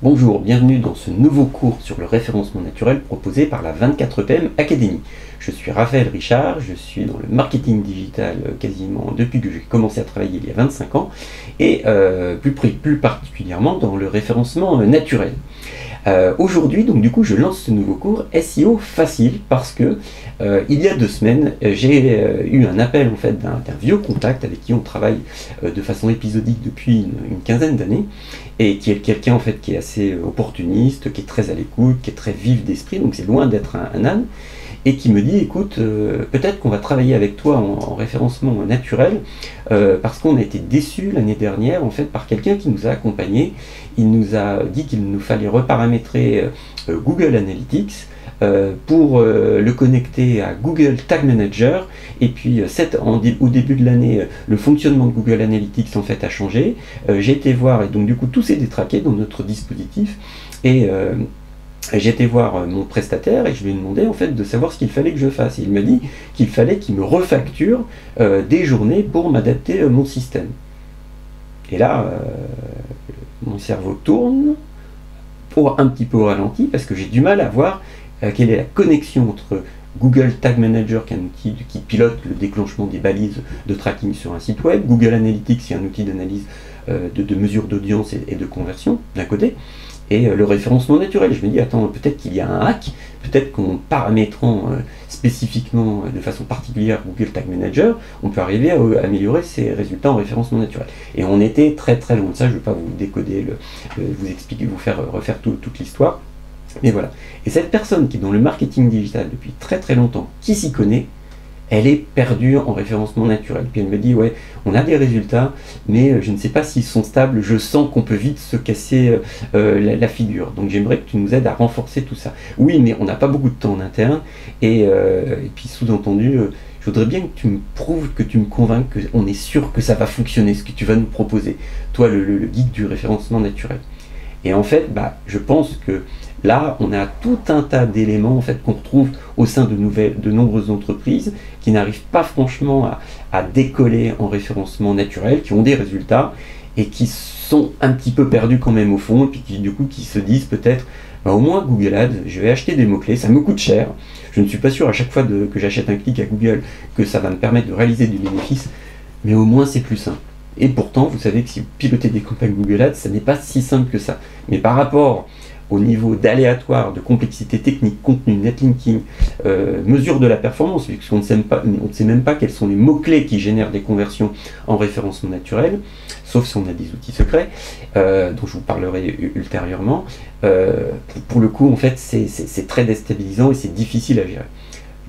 Bonjour, bienvenue dans ce nouveau cours sur le référencement naturel proposé par la 24PM Academy. Je suis Raphaël Richard, je suis dans le marketing digital quasiment depuis que j'ai commencé à travailler il y a 25 ans et plus particulièrement dans le référencement naturel. Aujourd'hui, donc du coup, je lance ce nouveau cours SEO facile parce que il y a 2 semaines, j'ai eu un appel en fait d'un vieux contact avec qui on travaille de façon épisodique depuis une quinzaine d'années et qui est quelqu'un en fait qui est assez opportuniste, qui est très à l'écoute, qui est très vif d'esprit, donc c'est loin d'être un âne, et qui me dit écoute, peut-être qu'on va travailler avec toi en référencement naturel parce qu'on a été déçus l'année dernière en fait par quelqu'un qui nous a accompagnés. Il nous a dit qu'il nous fallait reparamétrer Google Analytics pour le connecter à Google Tag Manager, et puis au début de l'année le fonctionnement de Google Analytics en fait a changé. J'ai été voir, et donc du coup tout s'est détraqué dans notre dispositif, et j'ai été voir mon prestataire et je lui ai demandé en fait de savoir ce qu'il fallait que je fasse, et il m'a dit qu'il fallait qu'il me refacture des journées pour m'adapter à mon système. Et là mon cerveau tourne un petit peu au ralenti parce que j'ai du mal à voir quelle est la connexion entre Google Tag Manager, qui est un outil qui pilote le déclenchement des balises de tracking sur un site web, Google Analytics, qui est un outil d'analyse de mesure d'audience et de conversion d'un côté, et le référencement naturel. Je me dis, attends, peut-être qu'il y a un hack, peut-être qu'en paramétrant spécifiquement de façon particulière Google Tag Manager, on peut arriver à améliorer ses résultats en référencement naturel. Et on était très très loin de ça. Je ne vais pas vous décoder, vous expliquer, vous faire refaire toute l'histoire. Mais voilà. Et cette personne qui est dans le marketing digital depuis très très longtemps, qui s'y connaît, elle est perdue en référencement naturel. Puis elle me dit, ouais, on a des résultats, mais je ne sais pas s'ils sont stables, je sens qu'on peut vite se casser la figure. Donc j'aimerais que tu nous aides à renforcer tout ça. Oui, mais on n'a pas beaucoup de temps en interne, et puis sous-entendu, je voudrais bien que tu me prouves, que tu me convainques qu'on est sûr que ça va fonctionner, ce que tu vas nous proposer, toi le guide du référencement naturel. Et en fait, je pense que là, on a tout un tas d'éléments en fait, qu'on retrouve au sein de nombreuses entreprises qui n'arrivent pas franchement à décoller en référencement naturel, qui ont des résultats et qui sont un petit peu perdus quand même au fond, et puis qui se disent peut-être, au moins Google Ads, je vais acheter des mots-clés, ça me coûte cher, je ne suis pas sûr à chaque fois que j'achète un clic à Google que ça va me permettre de réaliser du bénéfice, mais au moins c'est plus simple. Et pourtant, vous savez que si vous pilotez des campagnes Google Ads, ça n'est pas si simple que ça. Mais par rapport au niveau d'aléatoire, de complexité technique, contenu, netlinking, mesure de la performance, puisqu'on ne sait même pas quels sont les mots-clés qui génèrent des conversions en référencement naturel, sauf si on a des outils secrets, dont je vous parlerai ultérieurement. Pour le coup, en fait, c'est très déstabilisant et c'est difficile à gérer.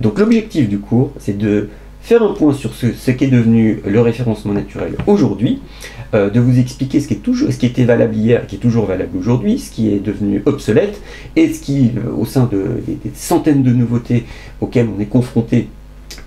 Donc l'objectif du cours, c'est de faire un point sur ce qu'est devenu le référencement naturel aujourd'hui, de vous expliquer ce qui était valable hier, qui est toujours valable aujourd'hui, ce qui est devenu obsolète, et ce qui, au sein des centaines de nouveautés auxquelles on est confronté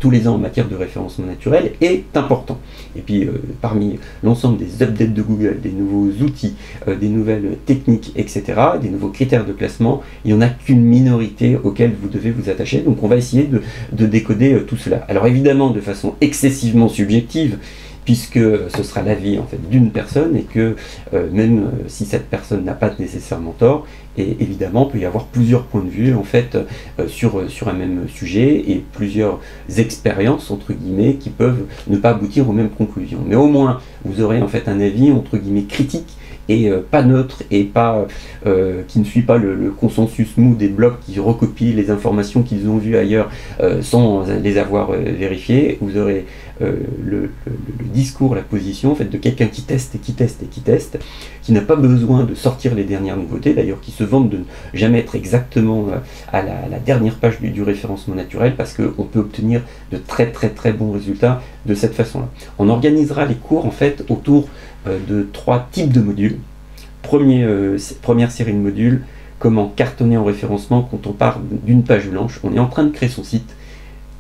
tous les ans en matière de référencement naturel, est important. Et puis parmi l'ensemble des updates de Google, des nouveaux outils, des nouvelles techniques, etc., des nouveaux critères de classement, il n'y en a qu'une minorité auxquels vous devez vous attacher. Donc on va essayer de décoder tout cela. Alors évidemment de façon excessivement subjective, puisque ce sera l'avis en fait d'une personne, et que même si cette personne n'a pas nécessairement tort, et évidemment il peut y avoir plusieurs points de vue en fait sur un même sujet, et plusieurs expériences entre guillemets qui peuvent ne pas aboutir aux mêmes conclusions. Mais au moins vous aurez en fait un avis entre guillemets critique, et pas neutre, et pas qui ne suit pas le consensus mou des blogs qui recopient les informations qu'ils ont vues ailleurs sans les avoir vérifiées. Vous aurez le discours, la position en fait, de quelqu'un qui teste et qui teste et qui teste, qui n'a pas besoin de sortir les dernières nouveautés, d'ailleurs qui se vante de ne jamais être exactement à la dernière page du référencement naturel, parce qu'on peut obtenir de très très très bons résultats de cette façon-là. On organisera les cours en fait autour de 3 types de modules. Première série de modules, comment cartonner en référencement quand on part d'une page blanche. On est en train de créer son site.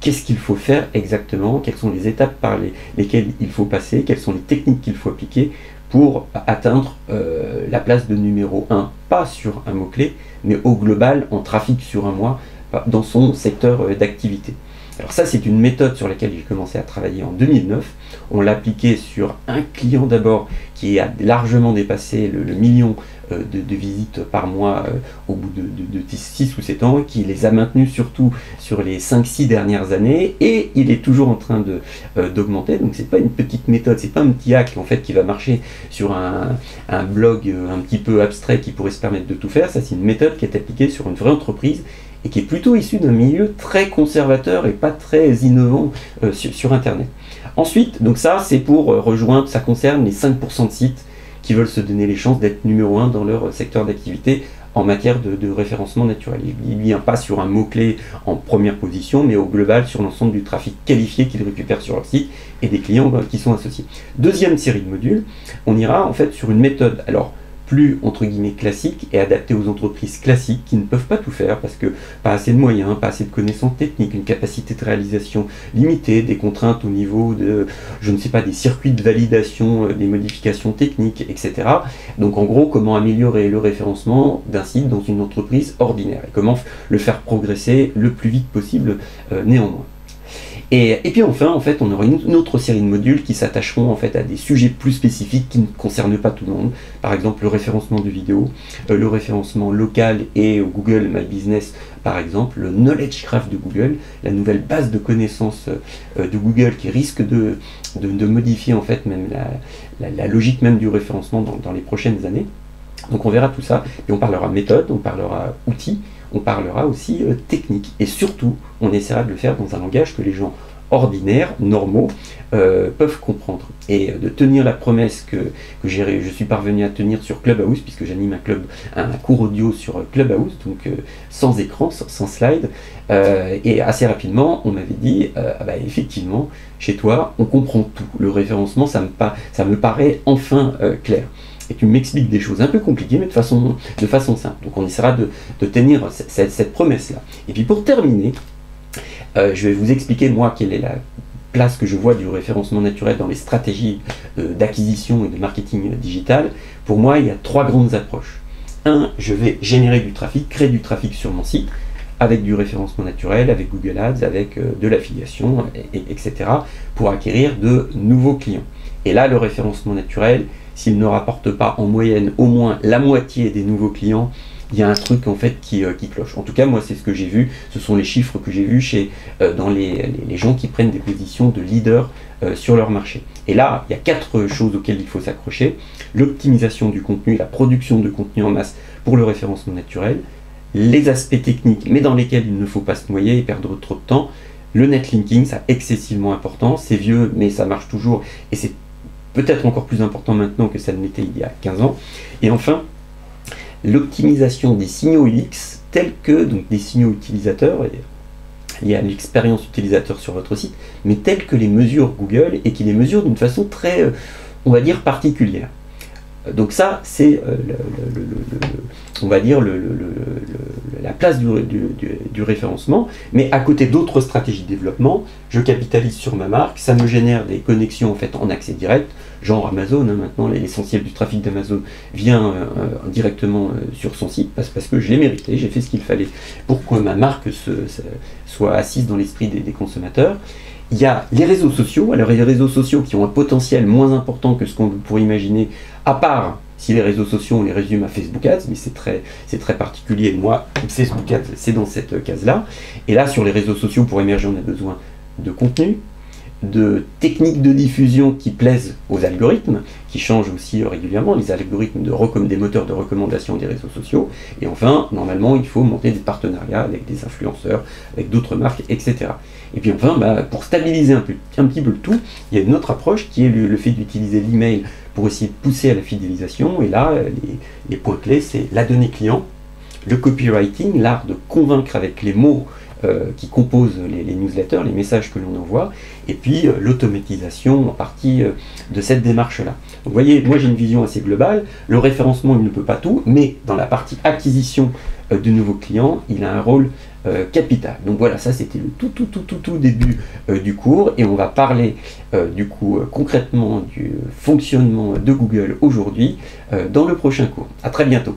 Qu'est-ce qu'il faut faire exactement? Quelles sont les étapes par lesquelles il faut passer? Quelles sont les techniques qu'il faut appliquer pour atteindre la place de numéro 1, pas sur un mot-clé, mais au global, en trafic sur un mois, dans son secteur d'activité. Alors ça, c'est une méthode sur laquelle j'ai commencé à travailler en 2009. On l'a appliqué sur un client d'abord qui a largement dépassé le million de visites par mois au bout de 6 ou 7 ans, qui les a maintenus surtout sur les 5-6 dernières années, et il est toujours en train d'augmenter. Donc c'est pas une petite méthode, c'est pas un petit hack en fait qui va marcher sur un blog un petit peu abstrait qui pourrait se permettre de tout faire. Ça, c'est une méthode qui est appliquée sur une vraie entreprise et qui est plutôt issue d'un milieu très conservateur et pas très innovant sur Internet. Ensuite, donc ça c'est pour rejoindre, ça concerne les 5% de sites qui veulent se donner les chances d'être numéro 1 dans leur secteur d'activité en matière de référencement naturel. Il ne vient pas sur un mot-clé en première position, mais au global sur l'ensemble du trafic qualifié qu'ils récupèrent sur leur site et des clients qui sont associés. Deuxième série de modules, on ira en fait sur une méthode, alors plus entre guillemets classique et adaptée aux entreprises classiques qui ne peuvent pas tout faire parce que pas assez de moyens, pas assez de connaissances techniques, une capacité de réalisation limitée, des contraintes au niveau de, je ne sais pas, des circuits de validation, des modifications techniques, etc. Donc en gros, comment améliorer le référencement d'un site dans une entreprise ordinaire et comment le faire progresser le plus vite possible néanmoins. Et puis enfin, en fait, on aura une autre série de modules qui s'attacheront en fait à des sujets plus spécifiques qui ne concernent pas tout le monde. Par exemple, le référencement de vidéos, le référencement local et Google My Business, par exemple, le Knowledge Graph de Google, la nouvelle base de connaissances de Google qui risque de modifier en fait même la logique même du référencement dans les prochaines années. Donc on verra tout ça et on parlera méthode, on parlera outils. On parlera aussi technique et surtout on essaiera de le faire dans un langage que les gens ordinaires, normaux, peuvent comprendre et de tenir la promesse que je suis parvenu à tenir sur Clubhouse puisque j'anime un cours audio sur Clubhouse, donc sans écran, sans slide, et assez rapidement on m'avait dit effectivement chez toi on comprend tout, le référencement ça me paraît enfin clair. Et tu m'expliques des choses un peu compliquées, mais de façon simple. Donc on essaiera de tenir cette promesse-là. Et puis pour terminer, je vais vous expliquer, moi, quelle est la place que je vois du référencement naturel dans les stratégies d'acquisition et de marketing digital. Pour moi, il y a 3 grandes approches. 1, je vais générer du trafic, créer du trafic sur mon site, avec du référencement naturel, avec Google Ads, avec de l'affiliation, etc., pour acquérir de nouveaux clients. Et là, le référencement naturel, s'il ne rapporte pas en moyenne au moins la moitié des nouveaux clients, il y a un truc en fait qui cloche. En tout cas, moi, c'est ce que j'ai vu, ce sont les chiffres que j'ai vus dans les gens qui prennent des positions de leader sur leur marché. Et là, il y a 4 choses auxquelles il faut s'accrocher. L'optimisation du contenu, la production de contenu en masse pour le référencement naturel, les aspects techniques, mais dans lesquels il ne faut pas se noyer et perdre trop de temps. Le netlinking, c'est excessivement important, c'est vieux, mais ça marche toujours, et c'est peut-être encore plus important maintenant que ça ne l'était il y a 15 ans. Et enfin, l'optimisation des signaux UX, tels que donc, des signaux utilisateurs, liés à l'expérience utilisateur sur votre site, mais tels que les mesure Google, et qui les mesure d'une façon très, on va dire, particulière. Donc ça, c'est, on va dire, la place du référencement, mais à côté d'autres stratégies de développement, je capitalise sur ma marque, ça me génère des connexions en fait en accès direct, genre Amazon, maintenant l'essentiel du trafic d'Amazon vient directement sur son site, parce que je l'ai mérité, j'ai fait ce qu'il fallait pour que ma marque soit assise dans l'esprit des consommateurs. Il y a les réseaux sociaux, alors les réseaux sociaux qui ont un potentiel moins important que ce qu'on pourrait imaginer, à part si les réseaux sociaux on les résume à Facebook Ads, mais c'est très particulier, moi Facebook Ads c'est dans cette case-là. Et là sur les réseaux sociaux pour émerger on a besoin de contenu, de techniques de diffusion qui plaisent aux algorithmes, qui changent aussi régulièrement, les algorithmes des moteurs de recommandation des réseaux sociaux, et enfin, normalement, il faut monter des partenariats avec des influenceurs, avec d'autres marques, etc. Et puis enfin, pour stabiliser un petit peu le tout, il y a une autre approche qui est le fait d'utiliser l'email pour essayer de pousser à la fidélisation, et là, les points clés, c'est la donnée client, le copywriting, l'art de convaincre avec les mots qui composent les newsletters, les messages que l'on envoie, et puis l'automatisation en partie de cette démarche-là. Donc vous voyez, moi j'ai une vision assez globale, le référencement il ne peut pas tout, mais dans la partie acquisition de nouveaux clients, il a un rôle capital. Donc voilà, ça c'était le tout début du cours, et on va parler du coup concrètement du fonctionnement de Google aujourd'hui dans le prochain cours. À très bientôt.